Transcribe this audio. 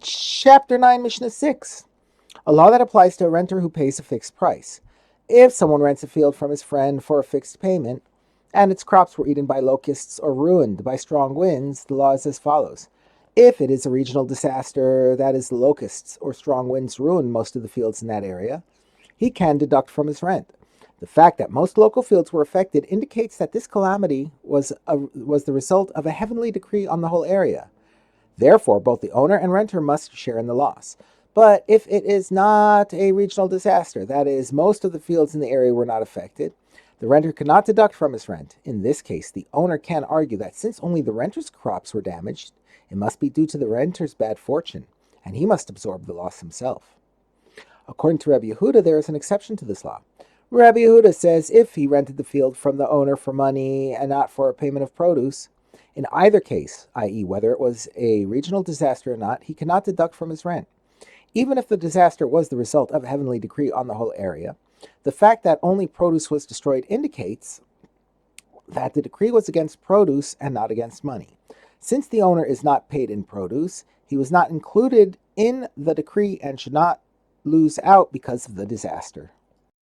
Chapter 9, Mishnah 6. A law that applies to a renter who pays a fixed price. If someone rents a field from his friend for a fixed payment, and its crops were eaten by locusts or ruined by strong winds, the law is as follows. If it is a regional disaster, that is, the locusts or strong winds ruin most of the fields in that area, he can deduct from his rent. The fact that most local fields were affected indicates that this calamity was the result of a heavenly decree on the whole area. Therefore, both the owner and renter must share in the loss. But if it is not a regional disaster, that is, most of the fields in the area were not affected, the renter cannot deduct from his rent. In this case, the owner can argue that since only the renter's crops were damaged, it must be due to the renter's bad fortune, and he must absorb the loss himself. According to Rabbi Yehuda, there is an exception to this law. Rabbi Yehuda says if he rented the field from the owner for money and not for a payment of produce, in either case, i.e. whether it was a regional disaster or not, he cannot deduct from his rent. Even if the disaster was the result of a heavenly decree on the whole area, the fact that only produce was destroyed indicates that the decree was against produce and not against money. Since the owner is not paid in produce, he was not included in the decree and should not lose out because of the disaster.